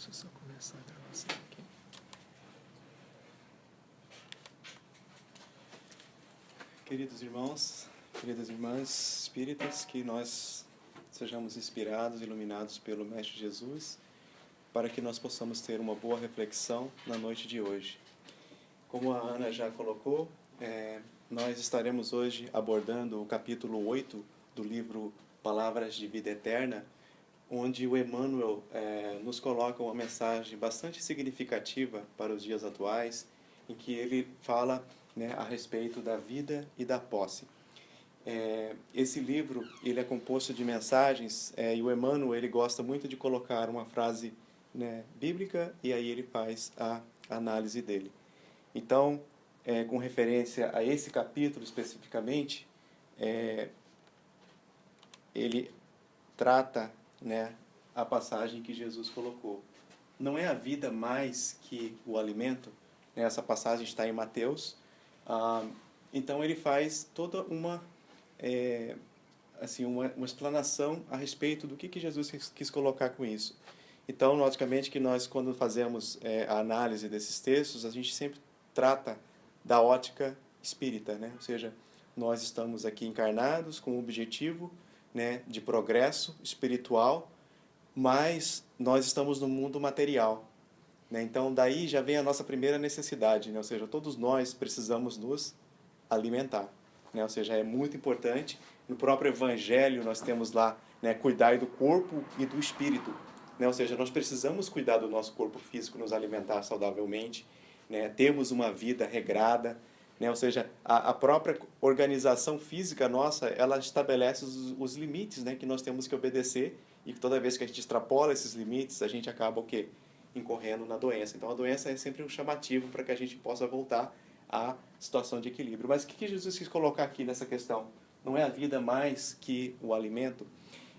Deixa eu só começar a gravação aqui. Queridos irmãos, queridas irmãs espíritas, que nós sejamos inspirados, iluminados pelo Mestre Jesus, para que nós possamos ter uma boa reflexão na noite de hoje. Como a Ana já colocou, nós estaremos hoje abordando o capítulo 8 do livro Palavras de Vida Eterna, onde o Emmanuel nos coloca uma mensagem bastante significativa para os dias atuais, em que ele fala, a respeito da vida e da posse. Esse livro ele é composto de mensagens, e o Emmanuel ele gosta muito de colocar uma frase bíblica, e aí ele faz a análise dele. Então, com referência a esse capítulo especificamente, ele trata a passagem que Jesus colocou. Não é a vida mais que o alimento? Essa passagem está em Mateus. Então ele faz toda uma explanação a respeito do que Jesus quis colocar com isso. Então, logicamente que nós, quando fazemos a análise desses textos, a gente sempre trata da ótica espírita, Ou seja, nós estamos aqui encarnados com o objetivo de progresso espiritual, mas nós estamos no mundo material. Então, daí já vem a nossa primeira necessidade, ou seja, todos nós precisamos nos alimentar. Ou seja, é muito importante. No próprio Evangelho nós temos lá, cuidar do corpo e do espírito. Ou seja, nós precisamos cuidar do nosso corpo físico, nos alimentar saudavelmente, termos uma vida regrada, ou seja, a própria organização física nossa, ela estabelece os limites que nós temos que obedecer, e toda vez que a gente extrapola esses limites, a gente acaba o quê? Incorrendo na doença. Então a doença é sempre um chamativo para que a gente possa voltar à situação de equilíbrio. Mas o que Jesus quis colocar aqui nessa questão? Não é a vida mais que o alimento?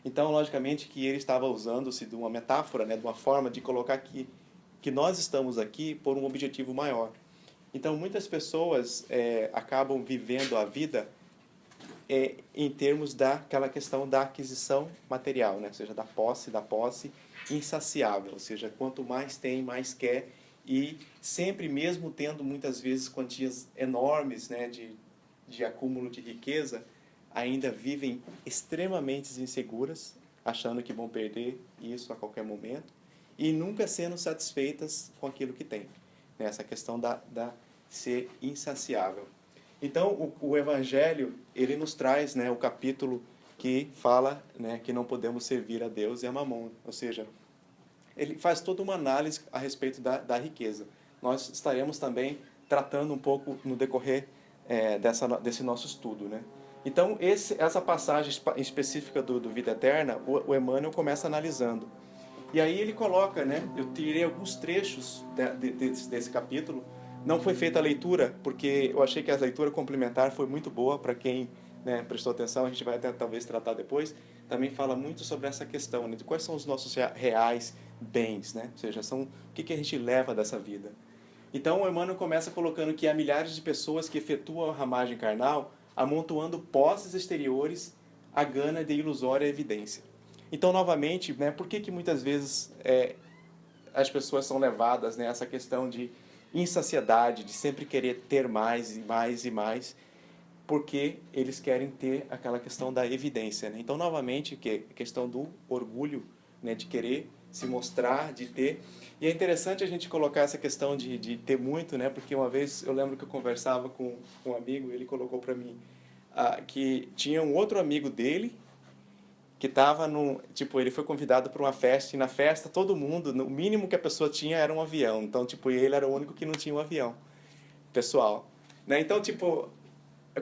Então, logicamente, que ele estava usando-se de uma metáfora, de uma forma de colocar aqui que nós estamos aqui por um objetivo maior. Então, muitas pessoas acabam vivendo a vida em termos daquela questão da aquisição material, ou seja, da posse insaciável, ou seja, quanto mais tem, mais quer, e sempre mesmo tendo muitas vezes quantias enormes de acúmulo de riqueza, ainda vivem extremamente inseguras, achando que vão perder isso a qualquer momento, e nunca sendo satisfeitas com aquilo que têm. Essa questão da ser insaciável. Então, o Evangelho, ele nos traz o capítulo que fala que não podemos servir a Deus e a Mamon. Ou seja, ele faz toda uma análise a respeito da riqueza. Nós estaremos também tratando um pouco no decorrer desse nosso estudo. Então, essa passagem específica do Vida Eterna, o Emmanuel começa analisando. E aí ele coloca, eu tirei alguns trechos desse capítulo. Não foi feita a leitura, porque eu achei que a leitura complementar foi muito boa para quem prestou atenção. A gente vai até talvez tratar depois. Também fala muito sobre essa questão, de quais são os nossos reais bens, ou seja, o que a gente leva dessa vida. Então o Emmanuel começa colocando que há milhares de pessoas que efetuam a ramagem carnal, amontoando posses exteriores à gana de ilusória evidência. Então, novamente, por que muitas vezes as pessoas são levadas nessa questão de insaciedade, de sempre querer ter mais e mais e mais, porque eles querem ter aquela questão da evidência. Então, novamente, a questão do orgulho, de querer se mostrar, de ter. E é interessante a gente colocar essa questão de ter muito, porque uma vez eu lembro que eu conversava com um amigo, ele colocou para mim que tinha um outro amigo dele que estava ele foi convidado para uma festa, e na festa todo mundo, o mínimo que a pessoa tinha era um avião. Então, ele era o único que não tinha um avião pessoal. Então,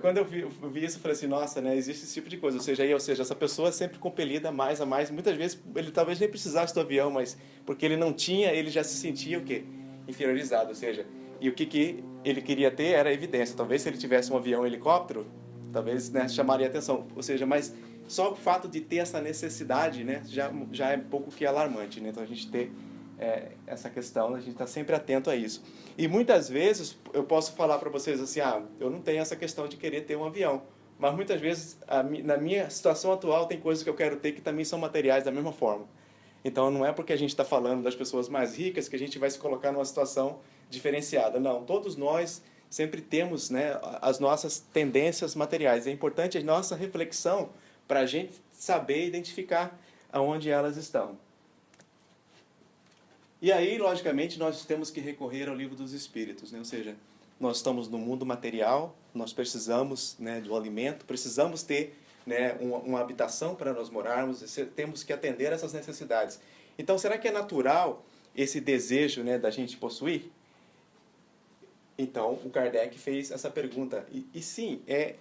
quando eu vi isso, eu falei assim, nossa, existe esse tipo de coisa. Ou seja, essa pessoa é sempre compelida mais a mais. Muitas vezes, ele talvez nem precisasse do avião, mas porque ele não tinha, ele já se sentia o quê? Inferiorizado. Ou seja, e o que ele queria ter era evidência. Talvez se ele tivesse um avião, um helicóptero, talvez chamaria atenção. Ou seja, mas só o fato de ter essa necessidade já é um pouco que alarmante. Então, a gente ter essa questão, a gente está sempre atento a isso. E muitas vezes eu posso falar para vocês assim, eu não tenho essa questão de querer ter um avião, mas muitas vezes na minha situação atual tem coisas que eu quero ter que também são materiais da mesma forma. Então, não é porque a gente está falando das pessoas mais ricas que a gente vai se colocar numa situação diferenciada. Não, todos nós sempre temos, né, as nossas tendências materiais. É importante a nossa reflexão para a gente saber identificar aonde elas estão. E aí, logicamente, nós temos que recorrer ao livro dos Espíritos, né? Ou seja, nós estamos no mundo material, nós precisamos, né, do alimento, precisamos ter, né, uma habitação para nós morarmos, temos que atender essas necessidades. Então, será que é natural esse desejo, né, da gente possuir? Então, o Kardec fez essa pergunta. E sim, é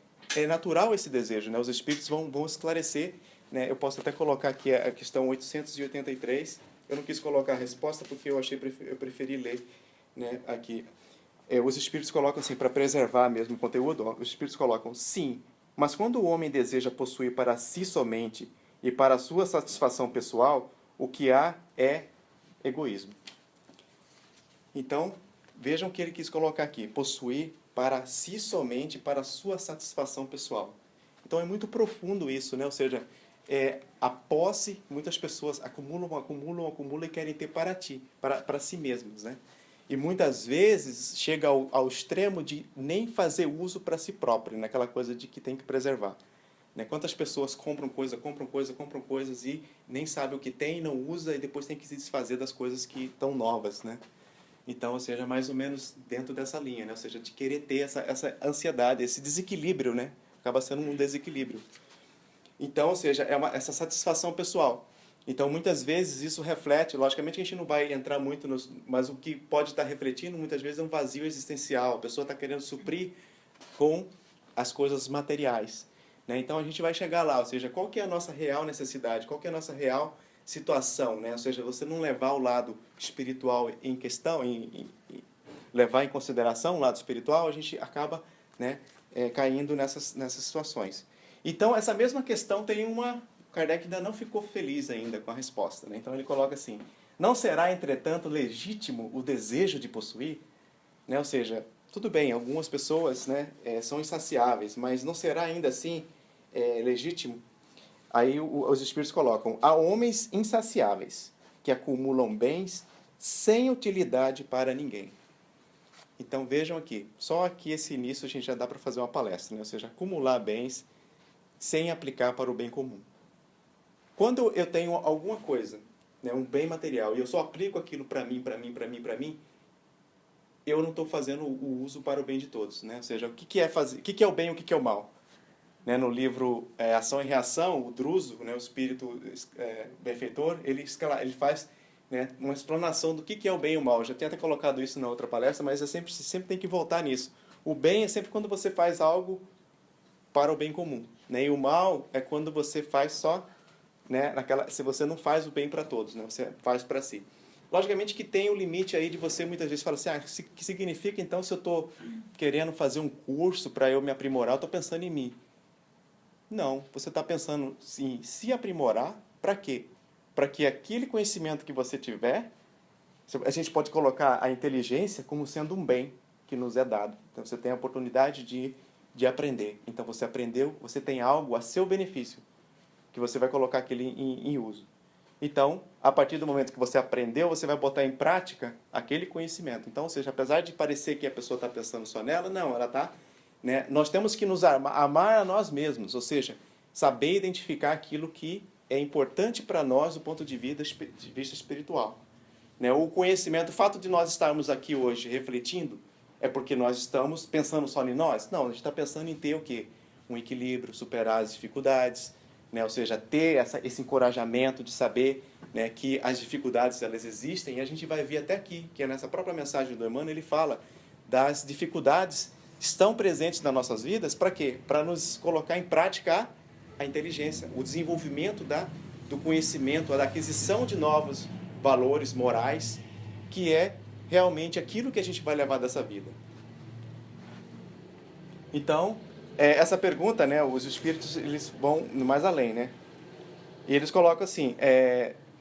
natural esse desejo, né? Os Espíritos vão esclarecer, né? Eu posso até colocar aqui a questão 883. Eu não quis colocar a resposta porque eu preferi ler, né, aqui. Os Espíritos colocam assim, para preservar mesmo o conteúdo, os Espíritos colocam, sim, mas quando o homem deseja possuir para si somente e para a sua satisfação pessoal, o que há é egoísmo. Então, vejam o que ele quis colocar aqui, possuir para si somente, para a sua satisfação pessoal. Então é muito profundo isso, né? Ou seja, a posse, muitas pessoas acumulam e querem ter para si mesmos, né? E muitas vezes chega ao extremo de nem fazer uso para si próprio, naquela coisa de que tem que preservar. Né? Quantas pessoas compram coisas e nem sabe o que tem, não usa e depois tem que se desfazer das coisas que estão novas, né? Então, ou seja, mais ou menos dentro dessa linha, né? Ou seja, de querer ter essa ansiedade, esse desequilíbrio, né? Acaba sendo um desequilíbrio. Então, ou seja, essa satisfação pessoal. Então, muitas vezes isso reflete, logicamente a gente não vai entrar muito mas o que pode estar refletindo muitas vezes é um vazio existencial. A pessoa está querendo suprir com as coisas materiais, né? Então, a gente vai chegar lá, ou seja, qual que é a nossa real necessidade, qual que é a nossa real situação, né? Ou seja, você não levar o lado espiritual em questão, levar em consideração o lado espiritual, a gente acaba, né, caindo nessas situações. Então, essa mesma questão tem Kardec ainda não ficou feliz ainda com a resposta, né? Então ele coloca assim, não será, entretanto, legítimo o desejo de possuir? Né? Ou seja, tudo bem, algumas pessoas, né, são insaciáveis, mas não será ainda assim legítimo? Aí os Espíritos colocam, há homens insaciáveis que acumulam bens sem utilidade para ninguém. Então vejam aqui, só aqui esse início a gente já dá para fazer uma palestra, né? Ou seja, acumular bens sem aplicar para o bem comum. Quando eu tenho alguma coisa, né, um bem material, e eu só aplico aquilo para mim, eu não estou fazendo o uso para o bem de todos, né? Ou seja, o que é o bem e o que é o mal? Né, no livro Ação e Reação, o Druso, né, o espírito benfeitor, ele faz, né, uma explanação do que é o bem e o mal. Eu já tinha até colocado isso na outra palestra, mas sempre tem que voltar nisso. O bem é sempre quando você faz algo para o bem comum, né? E o mal é quando você faz só, né, se você não faz o bem para todos, né? Você faz para si. Logicamente que tem o limite aí de você muitas vezes falar assim, que significa então se eu estou querendo fazer um curso para eu me aprimorar, eu estou pensando em mim. Não, você está pensando em se aprimorar para quê? Para que aquele conhecimento que você tiver, a gente pode colocar a inteligência como sendo um bem que nos é dado. Então você tem a oportunidade de aprender. Então você aprendeu, você tem algo a seu benefício, que você vai colocar aquele em uso. Então, a partir do momento que você aprendeu, você vai botar em prática aquele conhecimento. Então, ou seja, apesar de parecer que a pessoa está pensando só nela, não, ela está... Né? Nós temos que nos amar a nós mesmos, ou seja, saber identificar aquilo que é importante para nós do ponto de vista espiritual. Né? O conhecimento, o fato de nós estarmos aqui hoje refletindo, é porque nós estamos pensando só em nós? Não, a gente está pensando em ter o quê? Um equilíbrio, superar as dificuldades, né? Ou seja, ter esse encorajamento de saber, né, que as dificuldades elas existem, e a gente vai ver até aqui, que é nessa própria mensagem do Emmanuel, ele fala das dificuldades estão presentes nas nossas vidas, para quê? Para nos colocar em prática a inteligência, o desenvolvimento do conhecimento, a aquisição de novos valores morais, que é realmente aquilo que a gente vai levar dessa vida. Então, essa pergunta, né, os espíritos eles vão mais além, né? E eles colocam assim,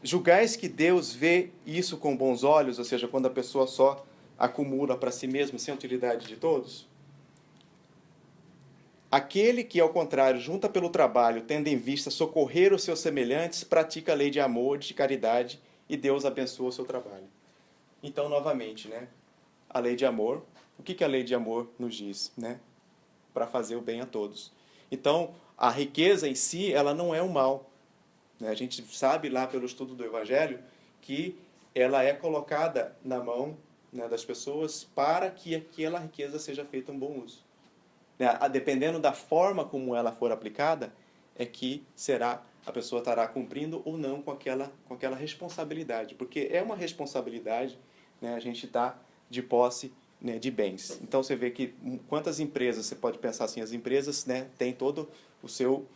julgais que Deus vê isso com bons olhos, ou seja, quando a pessoa só acumula para si mesma sem utilidade de todos? Aquele que, ao contrário, junta pelo trabalho, tendo em vista socorrer os seus semelhantes, pratica a lei de amor, de caridade, e Deus abençoa o seu trabalho. Então, novamente, né? A lei de amor. O que a lei de amor nos diz, né? Para fazer o bem a todos. Então, a riqueza em si, ela não é o mal. Né? A gente sabe lá pelo estudo do Evangelho que ela é colocada na mão, né, das pessoas para que aquela riqueza seja feita um bom uso. Né? Dependendo da forma como ela for aplicada, é que a pessoa estará cumprindo ou não com aquela responsabilidade. Porque é uma responsabilidade, né, a gente estar de posse, né, de bens. Então você vê que quantas empresas, você pode pensar assim, as empresas, né, têm todo o seu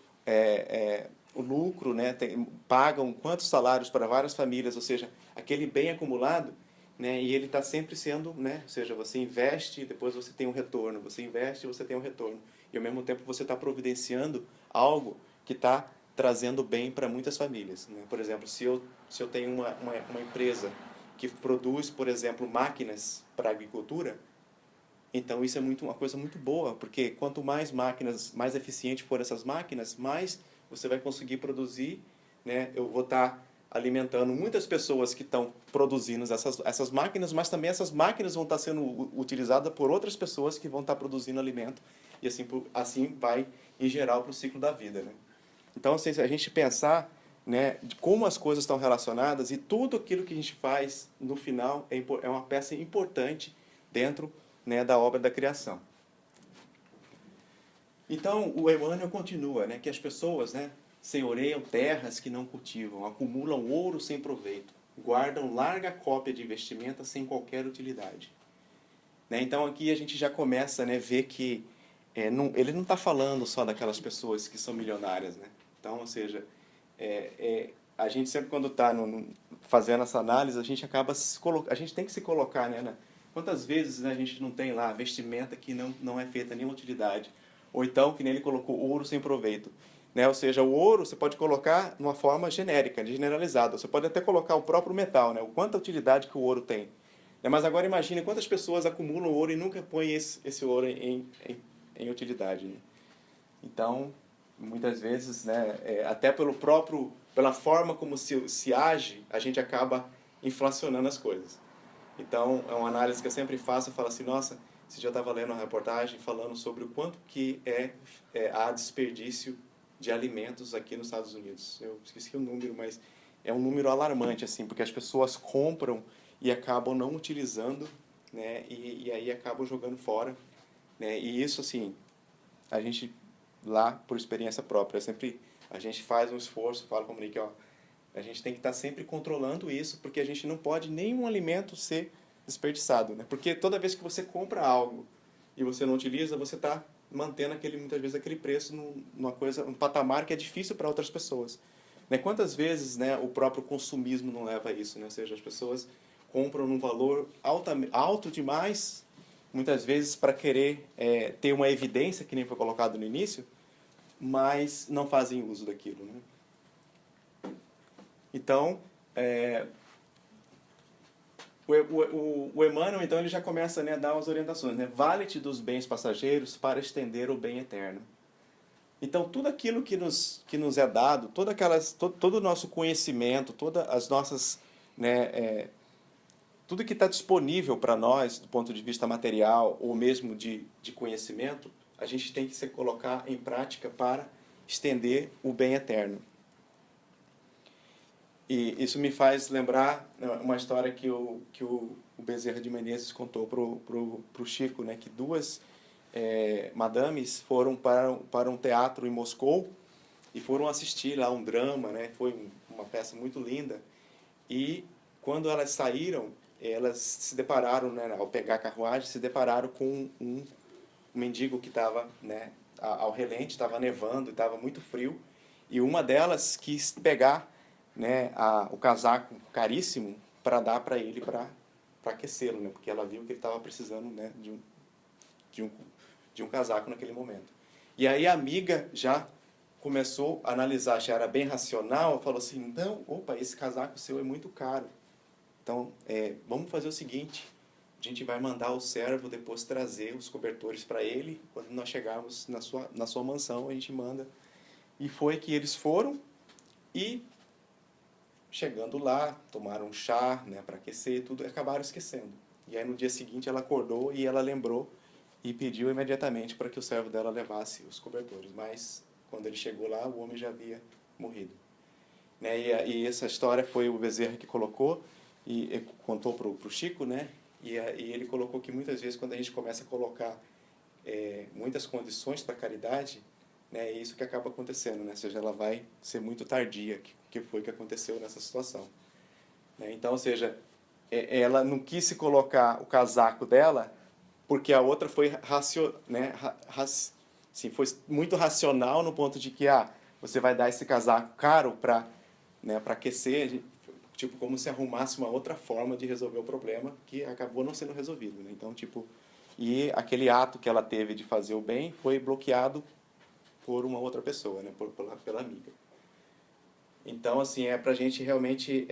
o lucro, né, pagam quantos salários para várias famílias, ou seja, aquele bem acumulado, né, e ele está sempre sendo, né, ou seja, você investe e depois você tem um retorno, você investe e você tem um retorno, e ao mesmo tempo você está providenciando algo que está trazendo bem para muitas famílias. Né? Por exemplo, se eu tenho uma empresa que produz, por exemplo, máquinas para a agricultura, então isso é uma coisa muito boa, porque quanto mais máquinas, mais eficiente for essas máquinas, mais você vai conseguir produzir, né? Eu vou estar alimentando muitas pessoas que estão produzindo essas máquinas, mas também essas máquinas vão estar sendo utilizadas por outras pessoas que vão estar produzindo alimento, e assim vai, em geral, para o ciclo da vida. Né? Então, assim, se a gente pensar, né, de como as coisas estão relacionadas e tudo aquilo que a gente faz, no final, é uma peça importante dentro, né, da obra da criação. Então, o Emmanuel continua, né, que as pessoas, né, senhoreiam terras que não cultivam, acumulam ouro sem proveito, guardam larga cópia de vestimenta sem qualquer utilidade. Né? Então, aqui a gente já começa a, né, ver que ele não está falando só daquelas pessoas que são milionárias. Né? Então, ou seja, a gente sempre quando está fazendo essa análise, a gente acaba a gente tem que se colocar, né? Quantas vezes, né, a gente não tem lá vestimenta que não é feita nenhuma utilidade, ou então que nem ele colocou ouro sem proveito, né? Ou seja, o ouro você pode colocar de uma forma genérica, generalizada. Você pode até colocar o próprio metal, né? O quanta utilidade que o ouro tem. Né? Mas agora imagine quantas pessoas acumulam ouro e nunca põem esse ouro em utilidade. Né? Então, muitas vezes, né, até pela forma como se age, a gente acaba inflacionando as coisas. Então, é uma análise que eu sempre faço, eu falo assim, nossa, esse dia eu estava lendo uma reportagem falando sobre o quanto que há desperdício de alimentos aqui nos Estados Unidos. Eu esqueci o número, mas é um número alarmante, assim, porque as pessoas compram e acabam não utilizando, né, e aí acabam jogando fora. Né, e isso, assim, a gente lá por experiência própria. A gente faz um esforço, fala com o Monique, ó, a gente tem que estar sempre controlando isso, porque a gente não pode nenhum alimento ser desperdiçado, né? Porque toda vez que você compra algo e você não utiliza, você está mantendo muitas vezes aquele preço um patamar que é difícil para outras pessoas. Né? Quantas vezes, né, o próprio consumismo não leva a isso, né? Ou seja, as pessoas compram num valor alto demais, muitas vezes para querer ter uma evidência, que nem foi colocado no início, mas não fazem uso daquilo. Né? Então, o Emmanuel, então, ele já começa, né, a dar as orientações. Né? Vale-te dos bens passageiros para estender o bem eterno. Então, tudo aquilo que nos é dado, todo o nosso conhecimento, todas as nossas... Né, tudo que está disponível para nós, do ponto de vista material ou mesmo de conhecimento, a gente tem que se colocar em prática para estender o bem eterno. E isso me faz lembrar uma história que o Bezerra de Menezes contou pro Chico, né, que duas madames foram para um teatro em Moscou e foram assistir lá um drama, né, foi uma peça muito linda. E quando elas saíram, elas se depararam, né, ao pegar a carruagem, se depararam com um mendigo que estava, né, ao relente, estava nevando, estava muito frio, e uma delas quis pegar, né, o casaco caríssimo para dar para ele para aquecê-lo, né, porque ela viu que ele estava precisando, né, de um casaco naquele momento. E aí a amiga já começou a analisar, já era bem racional, falou assim, não, opa, esse casaco seu é muito caro. Então, vamos fazer o seguinte, a gente vai mandar o servo depois trazer os cobertores para ele. Quando nós chegarmos na sua mansão, a gente manda. E foi que eles foram e, chegando lá, tomaram um chá, né, para aquecer e tudo, e acabaram esquecendo. E aí no dia seguinte ela acordou e ela lembrou e pediu imediatamente para que o servo dela levasse os cobertores. Mas quando ele chegou lá, o homem já havia morrido. Né? E essa história foi o Bezerra que colocou e contou para o Chico, né? E ele colocou que muitas vezes quando a gente começa a colocar muitas condições para a caridade, né, é isso que acaba acontecendo, né? Ou seja, ela vai ser muito tardia, que foi o que aconteceu nessa situação. Né? Então, ou seja, ela não quis se colocar o casaco dela porque a outra foi, foi muito racional no ponto de que você vai dar esse casaco caro para, né, para aquecer, tipo, como se arrumasse uma outra forma de resolver o problema que acabou não sendo resolvido. Né? Então, tipo, e aquele ato que ela teve de fazer o bem foi bloqueado por uma outra pessoa, né, pela amiga. Então, assim, é para a gente realmente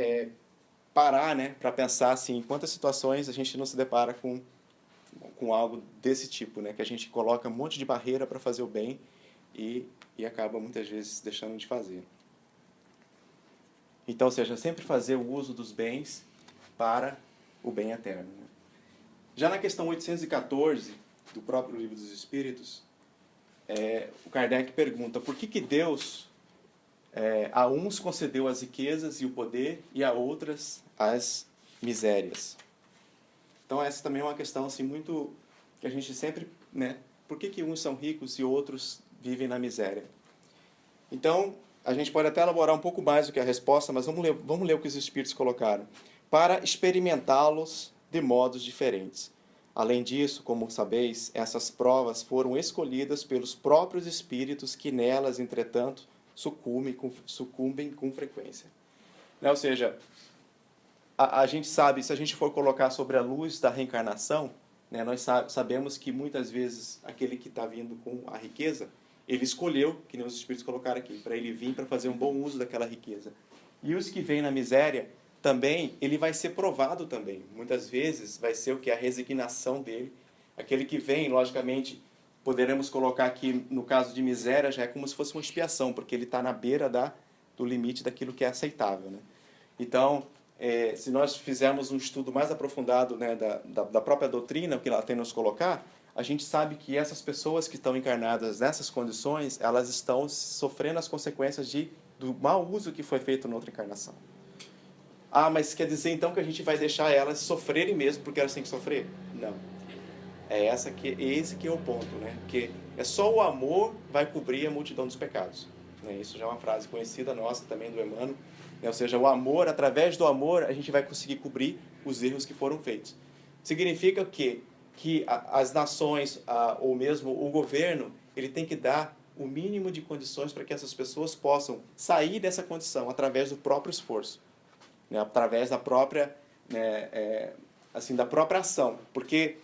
parar, né, para pensar assim, em quantas situações a gente não se depara com algo desse tipo, né, que a gente coloca um monte de barreira para fazer o bem e acaba muitas vezes deixando de fazer. Então, ou seja, sempre fazer o uso dos bens para o bem eterno. Né? Já na questão 814 do próprio Livro dos Espíritos, o Kardec pergunta por que Deus a uns concedeu as riquezas e o poder e a outras as misérias. Então essa também é uma questão assim, muito que a gente sempre, né, por que uns são ricos e outros vivem na miséria? Então, a gente pode até elaborar um pouco mais do que a resposta, mas vamos ler o que os Espíritos colocaram. Para experimentá-los de modos diferentes. Além disso, como sabeis, essas provas foram escolhidas pelos próprios Espíritos que nelas, entretanto, sucumbem com frequência. Né? Ou seja, a gente sabe, se a gente for colocar sobre a luz da reencarnação, né, nós sabemos que muitas vezes aquele que está vindo com a riqueza, ele escolheu, que nem os Espíritos colocaram aqui, para ele vir para fazer um bom uso daquela riqueza. E os que vêm na miséria, também, ele vai ser provado também. Muitas vezes vai ser o que? A resignação dele. Aquele que vem, logicamente, poderemos colocar aqui, no caso de miséria, já é como se fosse uma expiação, porque ele está na beira do limite daquilo que é aceitável. Né? Então, se nós fizermos um estudo mais aprofundado, né, da própria doutrina, o que ela tem a nos colocar, a gente sabe que essas pessoas que estão encarnadas nessas condições, elas estão sofrendo as consequências do mau uso que foi feito na outra encarnação. Mas quer dizer então que a gente vai deixar elas sofrerem mesmo porque elas têm que sofrer? Não. Esse que é o ponto, né? Porque é só o amor vai cobrir a multidão dos pecados. Né? Isso já é uma frase conhecida nossa também do Emmanuel. Né? Ou seja, o amor, através do amor, a gente vai conseguir cobrir os erros que foram feitos. Significa que as nações, ou mesmo o governo, ele tem que dar o mínimo de condições para que essas pessoas possam sair dessa condição através do próprio esforço. Né, através da própria, né, da própria ação. Porque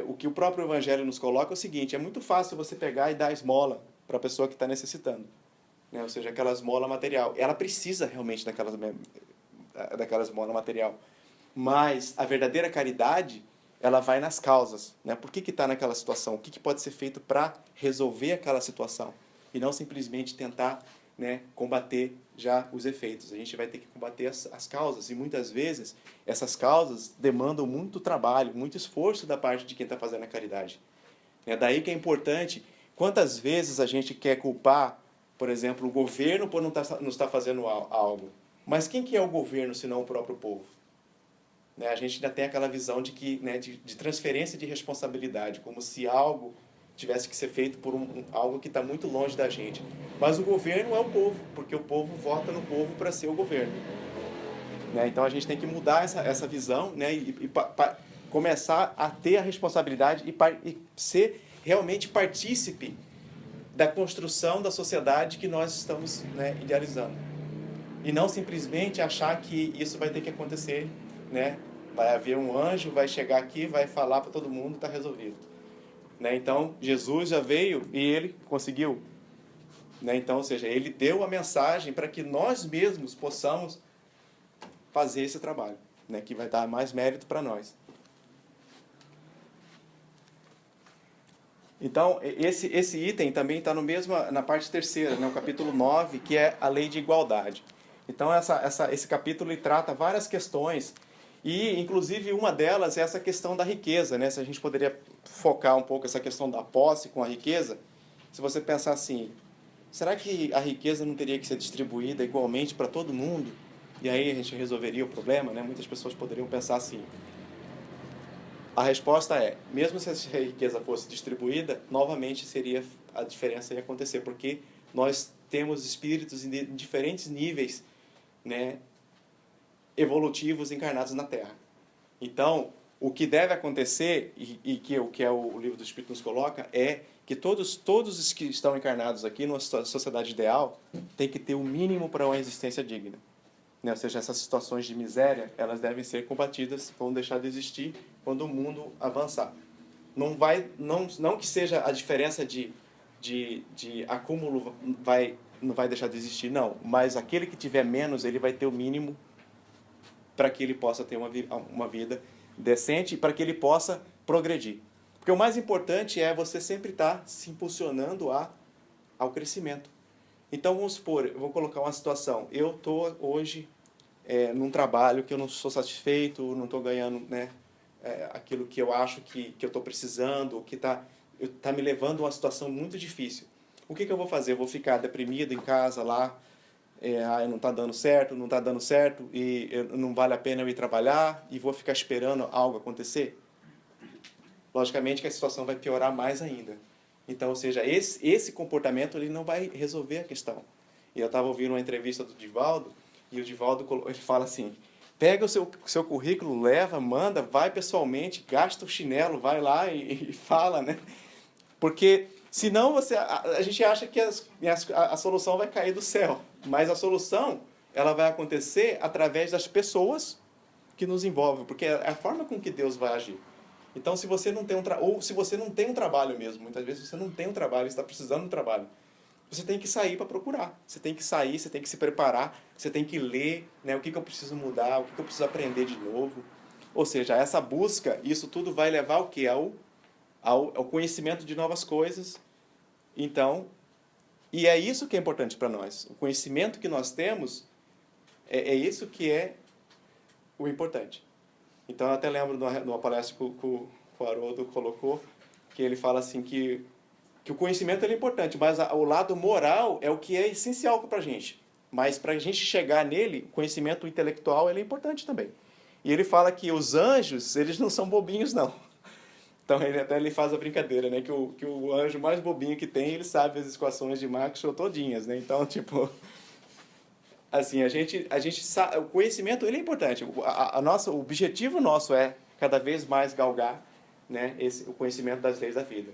o que o próprio Evangelho nos coloca é o seguinte, é muito fácil você pegar e dar esmola para a pessoa que está necessitando. Né, ou seja, aquela esmola material. Ela precisa realmente daquela esmola material. Mas a verdadeira caridade, ela vai nas causas. Né? Por que está naquela situação? O que pode ser feito para resolver aquela situação? E não simplesmente tentar, né, combater já os efeitos. A gente vai ter que combater as causas, e muitas vezes essas causas demandam muito trabalho, muito esforço da parte de quem está fazendo a caridade. É daí que é importante, quantas vezes a gente quer culpar, por exemplo, o governo por não estar fazendo algo. Mas quem que é o governo, senão o próprio povo? Né? A gente ainda tem aquela visão de transferência de responsabilidade, como se algo tivesse que ser feito por algo que está muito longe da gente. Mas o governo é o povo, porque o povo vota no povo para ser o governo. Né? Então a gente tem que mudar essa visão, né? e começar a ter a responsabilidade e ser realmente partícipe da construção da sociedade que nós estamos, né, idealizando. E não simplesmente achar que isso vai ter que acontecer. Né? Vai haver um anjo, vai chegar aqui, vai falar para todo mundo, está resolvido. Né? Então, Jesus já veio e ele conseguiu. Né? Então, ou seja, ele deu a mensagem para que nós mesmos possamos fazer esse trabalho, né? Que vai dar mais mérito para nós. Então, esse item também está na parte terceira, né, o capítulo 9, que é a lei de igualdade. Então, esse capítulo ele trata várias questões, e inclusive uma delas é essa questão da riqueza, né? Se a gente poderia focar um pouco essa questão da posse com a riqueza, se você pensar assim, será que a riqueza não teria que ser distribuída igualmente para todo mundo? E aí a gente resolveria o problema, né? Muitas pessoas poderiam pensar assim. A resposta é, mesmo se essa riqueza fosse distribuída, novamente a diferença ia acontecer, porque nós temos espíritos em diferentes níveis, né, evolutivos encarnados na Terra. Então, o que deve acontecer, e que o que o livro do Espírito nos coloca, é que todos os que estão encarnados aqui numa sociedade ideal têm que ter o mínimo para uma existência digna. Né? Ou seja, essas situações de miséria, elas devem ser combatidas, vão deixar de existir quando o mundo avançar. Não que seja a diferença de acúmulo não vai deixar de existir, não. Mas aquele que tiver menos, ele vai ter o mínimo para que ele possa ter uma vida decente e para que ele possa progredir. Porque o mais importante é você sempre estar se impulsionando ao crescimento. Então, vamos supor, eu vou colocar uma situação. Eu estou hoje num trabalho que eu não sou satisfeito, não estou ganhando, né, aquilo que eu acho que eu estou precisando, que está me levando a uma situação muito difícil. O que eu vou fazer? Eu vou ficar deprimido em casa lá, não está dando certo, e não vale a pena eu ir trabalhar, e vou ficar esperando algo acontecer? Logicamente que a situação vai piorar mais ainda. Então, ou seja, esse comportamento ele não vai resolver a questão. E eu estava ouvindo uma entrevista do Divaldo, e o Divaldo ele fala assim, pega o seu currículo, leva, manda, vai pessoalmente, gasta o chinelo, vai lá e fala, né? Porque senão a gente acha que a solução vai cair do céu, mas a solução ela vai acontecer através das pessoas que nos envolvem, porque é a forma com que Deus vai agir. Então, se você não tem ou se você não tem um trabalho mesmo, muitas vezes você não tem um trabalho, está precisando de um trabalho, você tem que sair para procurar. Você tem que sair, você tem que se preparar, você tem que ler, né, o que eu preciso mudar, o que eu preciso aprender de novo. Ou seja, essa busca, isso tudo vai levar ao quê? Ao conhecimento de novas coisas. Então, e é isso que é importante para nós. O conhecimento que nós temos, é isso que é o importante. Então, eu até lembro de uma palestra que o Haroldo colocou, que ele fala assim que o conhecimento é importante, mas o lado moral é o que é essencial para a gente. Mas para a gente chegar nele, o conhecimento intelectual ele é importante também. E ele fala que os anjos, eles não são bobinhos, não. Então, ele faz a brincadeira, né? Que o anjo mais bobinho que tem, ele sabe as equações de Maxwell todinhas, né? Então, tipo... Assim, a gente sabe, o conhecimento ele é importante. O objetivo nosso é cada vez mais galgar, né, o conhecimento das leis da vida.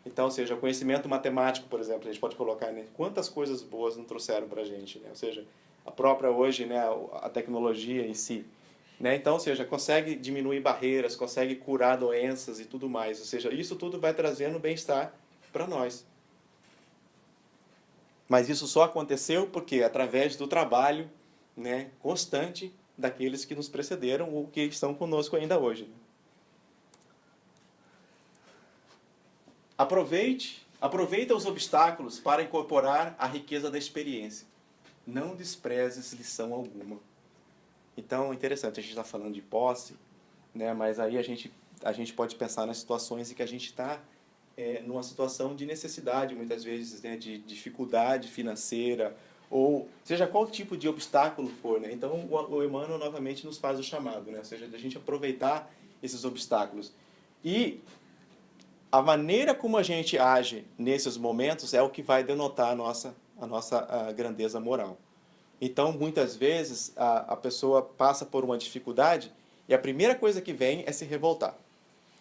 Então, ou seja, o conhecimento matemático, por exemplo, a gente pode colocar, né, quantas coisas boas não trouxeram para a gente, né? Ou seja, a própria hoje, né, a tecnologia em si, né? Então, ou seja, consegue diminuir barreiras, consegue curar doenças e tudo mais. Ou seja, isso tudo vai trazendo bem-estar para nós. Mas isso só aconteceu porque através do trabalho, né, constante daqueles que nos precederam ou que estão conosco ainda hoje. Aproveita os obstáculos para incorporar a riqueza da experiência. Não desprezes lição alguma. Então, é interessante, a gente está falando de posse, né, mas aí a gente pode pensar nas situações em que a gente está numa situação de necessidade, muitas vezes, né, de dificuldade financeira, ou seja qual tipo de obstáculo for. Né? Então, o Emmanuel novamente nos faz o chamado, né? Ou seja, de a gente aproveitar esses obstáculos. E a maneira como a gente age nesses momentos é o que vai denotar a nossa grandeza moral. Então, muitas vezes, a pessoa passa por uma dificuldade e a primeira coisa que vem é se revoltar.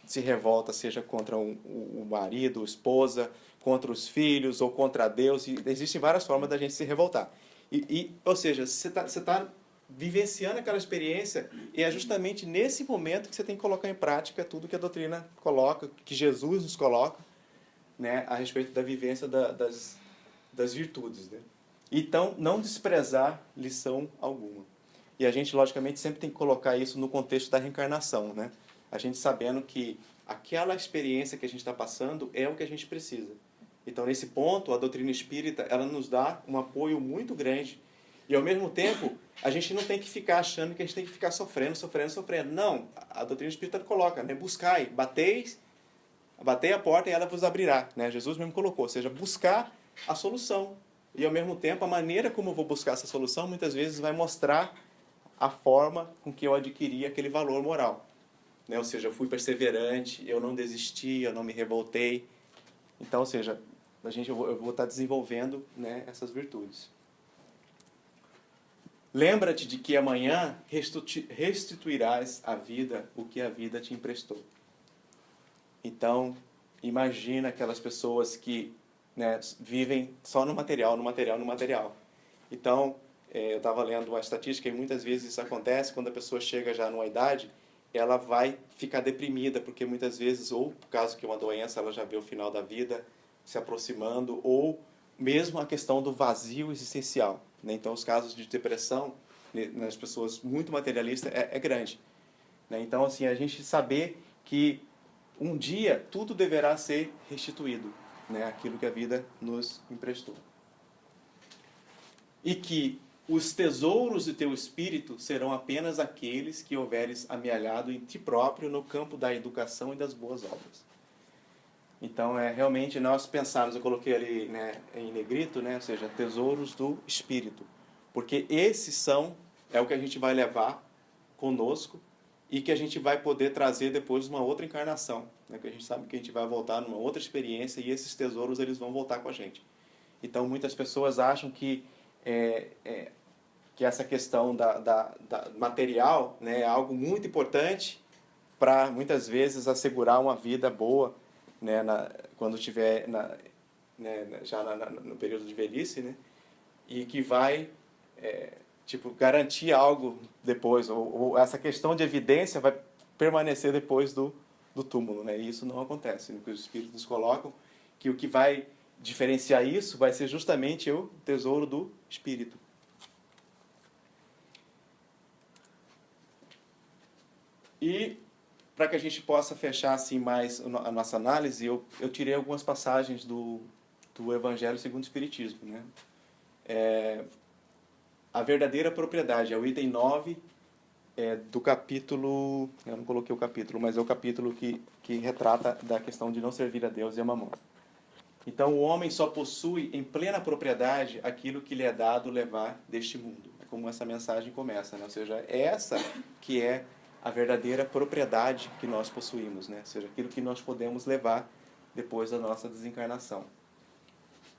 Se revolta, seja contra o marido, a esposa, contra os filhos ou contra Deus. E existem várias formas da gente se revoltar. Ou seja, você tá vivenciando aquela experiência e é justamente nesse momento que você tem que colocar em prática tudo que a doutrina coloca, que Jesus nos coloca, né, a respeito da vivência das virtudes. Né? Então, não desprezar lição alguma. E a gente, logicamente, sempre tem que colocar isso no contexto da reencarnação, né? A gente sabendo que aquela experiência que a gente está passando é o que a gente precisa. Então, nesse ponto, a doutrina espírita, ela nos dá um apoio muito grande. E, ao mesmo tempo, a gente não tem que ficar achando que a gente tem que ficar sofrendo. Não, a doutrina espírita coloca, né? Buscai, batei a porta e ela vos abrirá. Né? Jesus mesmo colocou, ou seja, buscar a solução. E, ao mesmo tempo, a maneira como eu vou buscar essa solução, muitas vezes vai mostrar a forma com que eu adquiri aquele valor moral. Né? Ou seja, eu fui perseverante, eu não desisti, eu não me revoltei. Então, ou seja, eu vou estar desenvolvendo, né, essas virtudes. Lembra-te de que amanhã restituirás à vida o que a vida te emprestou. Então, imagina aquelas pessoas que, né, vivem só no material. Então, eu estava lendo uma estatística e muitas vezes isso acontece quando a pessoa chega já numa idade, ela vai ficar deprimida, porque muitas vezes, ou por causa que uma doença, ela já vê o final da vida se aproximando, ou mesmo a questão do vazio existencial. Né? Então, os casos de depressão nas pessoas muito materialistas é grande. Né? Então, assim, a gente saber que um dia tudo deverá ser restituído, né? Aquilo que a vida nos emprestou. E que os tesouros de teu espírito serão apenas aqueles que houveres amealhado em ti próprio no campo da educação e das boas obras. Então, realmente nós pensarmos, eu coloquei ali, né, em negrito, né, ou seja, tesouros do espírito. Porque esses é o que a gente vai levar conosco e que a gente vai poder trazer depois uma outra encarnação. Né, porque a gente sabe que a gente vai voltar numa outra experiência e esses tesouros eles vão voltar com a gente. Então, muitas pessoas acham que essa questão da material, né, é algo muito importante para, muitas vezes, assegurar uma vida boa, né, quando estiver já no período de velhice, né, e que vai garantir algo depois, ou essa questão de evidência vai permanecer depois do túmulo. Né, e isso não acontece. No que os espíritos nos colocam, que o que vai diferenciar isso vai ser justamente o tesouro do espírito. E, para que a gente possa fechar assim mais a nossa análise, eu tirei algumas passagens do Evangelho segundo o Espiritismo. Né? A verdadeira propriedade, é o item 9 do capítulo... Eu não coloquei o capítulo, mas é o capítulo que retrata da questão de não servir a Deus e a mamão. Então, o homem só possui em plena propriedade aquilo que lhe é dado levar deste mundo. É como essa mensagem começa, né? Ou seja, essa que é a verdadeira propriedade que nós possuímos, né? Ou seja, aquilo que nós podemos levar depois da nossa desencarnação.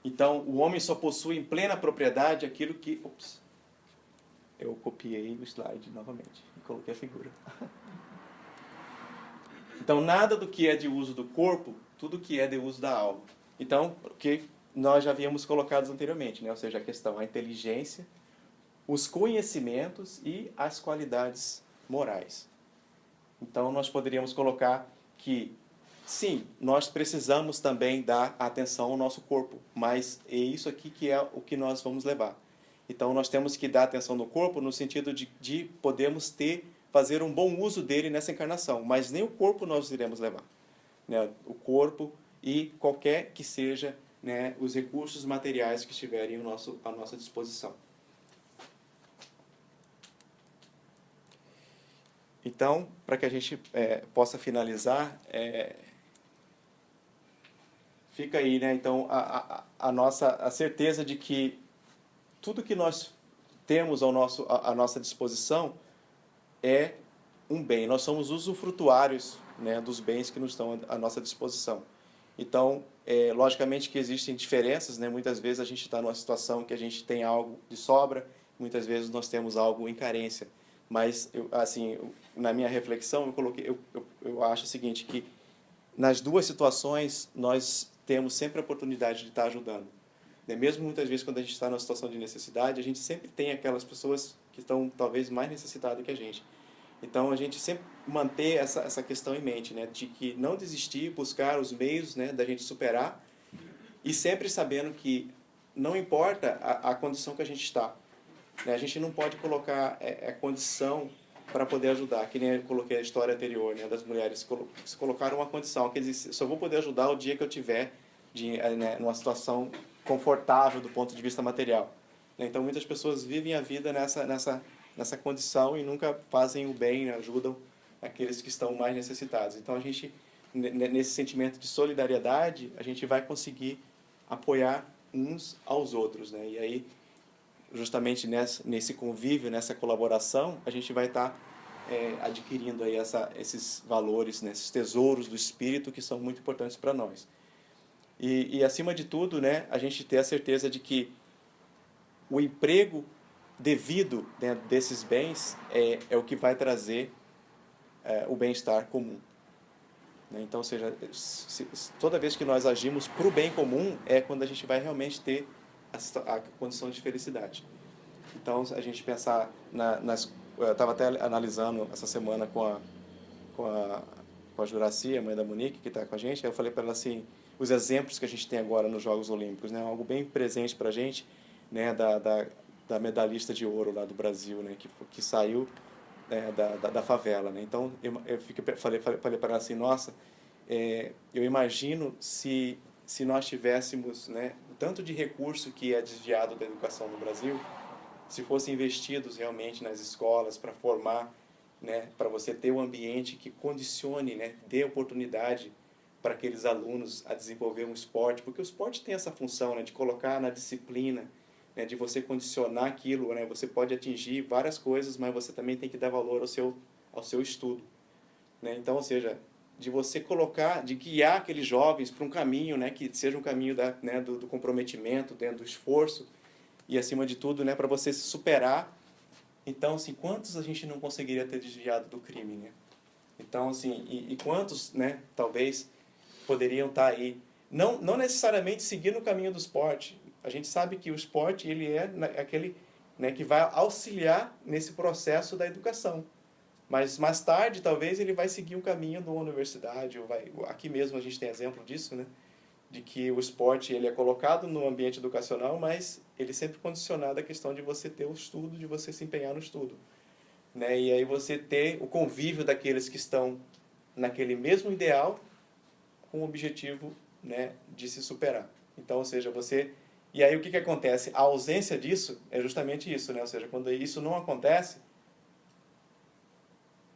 Então, o homem só possui em plena propriedade aquilo que... Ops, eu copiei o slide novamente e coloquei a figura. Então, nada do que é de uso do corpo, tudo que é de uso da alma. Então, o que nós já havíamos colocado anteriormente, né? Ou seja, a questão, a inteligência, os conhecimentos e as qualidades morais. Então, nós poderíamos colocar que, sim, nós precisamos também dar atenção ao nosso corpo, mas é isso aqui que é o que nós vamos levar. Então, nós temos que dar atenção no corpo no sentido de podermos fazer um bom uso dele nessa encarnação, mas nem o corpo nós iremos levar. Né? O corpo e qualquer que seja, né, os recursos materiais que estiverem à nossa disposição. Então, para que a gente possa finalizar, fica aí, né, então, a certeza de que tudo que nós temos à nossa disposição é um bem. Nós somos usufrutuários, né, dos bens que nos estão à nossa disposição. Então, logicamente que existem diferenças, né? Muitas vezes a gente está numa situação que a gente tem algo de sobra, muitas vezes nós temos algo em carência. Mas, na minha reflexão, eu acho o seguinte, que nas duas situações nós temos sempre a oportunidade de estar ajudando. Né? Mesmo muitas vezes quando a gente está numa situação de necessidade, a gente sempre tem aquelas pessoas que estão talvez mais necessitadas que a gente. Então, a gente sempre manter essa questão em mente, né? De que não desistir, buscar os meios, né, da gente superar e sempre sabendo que não importa a condição que a gente está. Né? A gente não pode colocar a condição para poder ajudar, que nem eu coloquei a história anterior, né, das mulheres que se colocaram uma condição, quer dizer, só vou poder ajudar o dia que eu tiver né, numa situação confortável do ponto de vista material. Então, muitas pessoas vivem a vida nessa condição e nunca fazem o bem, né, ajudam aqueles que estão mais necessitados. Então, a gente, nesse sentimento de solidariedade, a gente vai conseguir apoiar uns aos outros, né? E aí, justamente nesse convívio, nessa colaboração, a gente vai estar adquirindo aí esses valores, né, esses tesouros do Espírito que são muito importantes para nós. E, acima de tudo, né, a gente ter a certeza de que o emprego devido, né, desses bens é o que vai trazer o bem-estar comum. Então, ou seja, toda vez que nós agimos para o bem comum é quando a gente vai realmente ter a condição de felicidade. Então, a gente pensar eu estava até analisando essa semana com a Juraci, a mãe da Monique, que está com a gente, aí eu falei para ela assim, os exemplos que a gente tem agora nos Jogos Olímpicos, né, algo bem presente para a gente, né, da medalhista de ouro lá do Brasil, né, que saiu da favela, né? Então falei para ela assim, nossa, eu imagino se nós tivéssemos, né, o tanto de recurso que é desviado da educação no Brasil, se fossem investidos realmente nas escolas para formar, né, para você ter um ambiente que condicione, né, dê oportunidade para aqueles alunos a desenvolver um esporte, porque o esporte tem essa função, né, de colocar na disciplina, né, de você condicionar aquilo, né, você pode atingir várias coisas, mas você também tem que dar valor ao seu estudo, né? Então, ou seja, de você colocar, de guiar aqueles jovens para um caminho, né, que seja um caminho do comprometimento, dentro do esforço e, acima de tudo, né, para você se superar. Então, assim, quantos a gente não conseguiria ter desviado do crime, né? Então, assim, e quantos, né, talvez poderiam estar aí, não necessariamente seguindo o caminho do esporte. A gente sabe que o esporte, ele é aquele, né, que vai auxiliar nesse processo da educação. Mas mais tarde, talvez, ele vai seguir um caminho de uma universidade. Aqui mesmo a gente tem exemplo disso, né? De que o esporte ele é colocado no ambiente educacional, mas ele sempre condicionado à questão de você ter o estudo, de você se empenhar no estudo, né? E aí você ter o convívio daqueles que estão naquele mesmo ideal com o objetivo, né, de se superar. Então, ou seja, você... E aí o que acontece? A ausência disso é justamente isso, né? Ou seja, quando isso não acontece,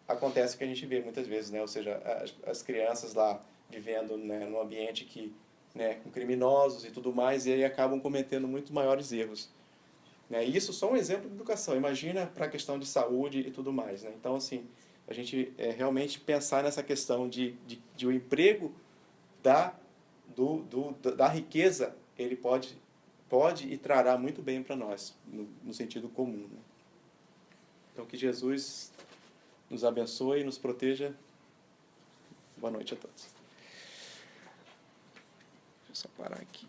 acontece o que a gente vê muitas vezes, né? Ou seja, as crianças lá vivendo, né, num ambiente que, né, com criminosos e tudo mais, e aí acabam cometendo muito maiores erros, né? E isso só um exemplo de educação. Imagina para a questão de saúde e tudo mais, né? Então, assim, a gente realmente pensar nessa questão de o emprego da riqueza, ele pode e trará muito bem para nós, no sentido comum, né? Então, que Jesus nos abençoe e nos proteja. Boa noite a todos. Deixa eu só parar aqui.